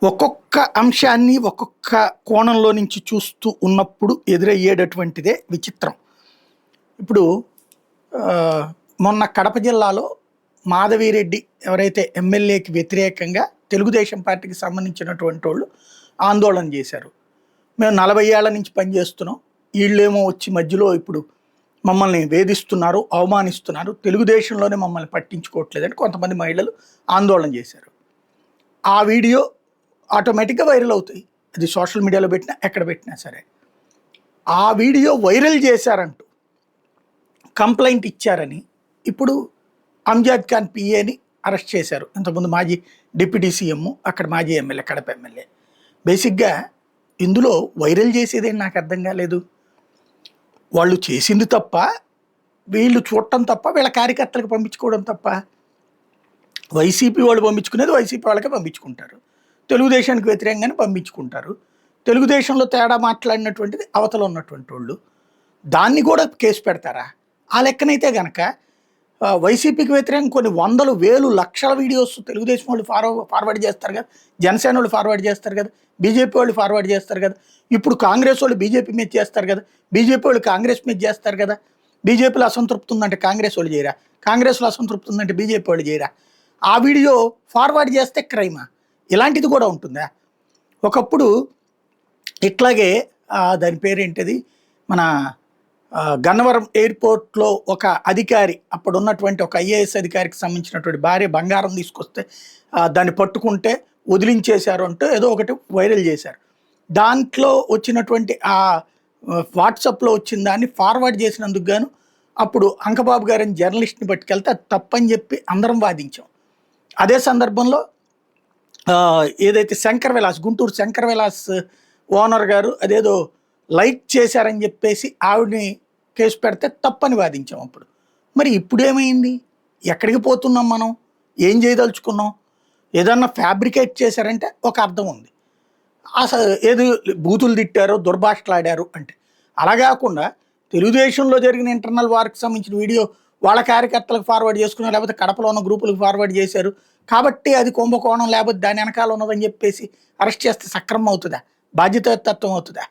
ఒక్కొక్క అంశాన్ని ఒక్కొక్క కోణంలో నుంచి చూస్తూ ఉన్నప్పుడు ఎదురయ్యేటటువంటిదే విచిత్రం. ఇప్పుడు మొన్న కడప జిల్లాలో మాధవిరెడ్డి ఎవరైతే ఎమ్మెల్యేకి వ్యతిరేకంగా తెలుగుదేశం పార్టీకి సంబంధించినటువంటి వాళ్ళు ఆందోళన చేశారు. మేము 40 ఏళ్ల నుంచి పనిచేస్తున్నాం, వీళ్ళేమో వచ్చి మధ్యలో ఇప్పుడు మమ్మల్ని వేధిస్తున్నారు, అవమానిస్తున్నారు, తెలుగుదేశంలోనే మమ్మల్ని పట్టించుకోవట్లేదని కొంతమంది మహిళలు ఆందోళన చేశారు. ఆ వీడియో ఆటోమేటిక్గా వైరల్ అవుతాయి, అది సోషల్ మీడియాలో పెట్టినా ఎక్కడ పెట్టినా సరే. ఆ వీడియో వైరల్ చేశారంటూ కంప్లైంట్ ఇచ్చారని ఇప్పుడు అంజాద్ ఖాన్ పిఏని అరెస్ట్ చేశారు. ఇంతకుముందు మాజీ డిప్యూటీ సీఎం, అక్కడ మాజీ ఎమ్మెల్యే, కడప ఎమ్మెల్యే. బేసిక్గా ఇందులో వైరల్ చేసేదేంటి నాకు అర్థం కాలేదు. వాళ్ళు చేసింది తప్ప, వీళ్ళు చూడటం తప్ప, వీళ్ళ కార్యకర్తలకు పంపించుకోవడం తప్ప. వైసీపీ వాళ్ళు పంపించుకునేది వైసీపీ వాళ్ళకే పంపించుకుంటారు, తెలుగుదేశానికి వ్యతిరేకంగానే పంపించుకుంటారు. తెలుగుదేశంలో తేడా మాట్లాడినటువంటిది అవతల ఉన్నటువంటి వాళ్ళు, దాన్ని కూడా కేసు పెడతారా? ఆ లెక్కనైతే కనుక వైసీపీకి వ్యతిరేకంగా కొన్ని వందలు వేలు లక్షల వీడియోస్ తెలుగుదేశం వాళ్ళు ఫార్వర్డ్ చేస్తారు కదా, జనసేన వాళ్ళు ఫార్వర్డ్ చేస్తారు కదా, బీజేపీ వాళ్ళు ఫార్వర్డ్ చేస్తారు కదా, ఇప్పుడు కాంగ్రెస్ వాళ్ళు బీజేపీ మీద చేస్తారు కదా, బీజేపీ వాళ్ళు కాంగ్రెస్ మీద చేస్తారు కదా. బీజేపీలో అసంతృప్తి ఉందంటే కాంగ్రెస్ వాళ్ళు చేయరా, కాంగ్రెస్లో అసంతృప్తి ఉందంటే బీజేపీ వాళ్ళు చేయరా? ఆ వీడియో ఫార్వర్డ్ చేస్తే క్రైమా? ఇలాంటిది కూడా ఉంటుందా? ఒకప్పుడు ఇట్లాగే దాని పేరేంటిది, మన గన్నవరం ఎయిర్పోర్ట్లో ఒక అధికారి, అప్పుడు ఉన్నటువంటి ఒక ఐఏఎస్ అధికారికి సంబంధించినటువంటి భార్య బంగారం తీసుకొస్తే దాన్ని పట్టుకుంటే వదిలించేశారు అంటూ ఏదో ఒకటి వైరల్ చేశారు. దాంట్లో వచ్చినటువంటి ఆ వాట్సాప్లో వచ్చిన దాన్ని ఫార్వర్డ్ చేసినందుకు గాను అప్పుడు అంకబాబు గారిని జర్నలిస్ట్ని పట్టుకెళ్తే అది తప్పని చెప్పి అందరం వాదించాం. అదే సందర్భంలో ఏదైతే శంకర్ విలాస్, గుంటూరు శంకర్ విలాస్ ఓనర్ గారు అదేదో లైక్ చేశారని చెప్పేసి ఆవిడని కేసు పెడితే తప్పని వాదించాం అప్పుడు. మరి ఇప్పుడు ఏమైంది? ఎక్కడికి పోతున్నాం మనం? ఏం చేయదలుచుకున్నాం? ఏదన్నా ఫ్యాబ్రికేట్ చేశారంటే ఒక అర్థం ఉంది, అసలు ఏది బూతులు తిట్టారో, దుర్భాషలాడారు అంటే. అలా కాకుండా తెలుగుదేశంలో జరిగిన ఇంటర్నల్ వార్కి సంబంధించిన వీడియో వాళ్ళ కార్యకర్తలకు ఫార్వర్డ్ చేసుకున్నారు, లేకపోతే కడపలో ఉన్న గ్రూపులకు ఫార్వర్డ్ చేశారు కాబట్టి అది కుంభకోణం, లేకపోతే దాని వెనకాల ఉన్నదని చెప్పేసి అరెస్ట్ చేస్తే సక్రమం అవుతుందా? బాధ్యతాతత్వం అవుతుందా?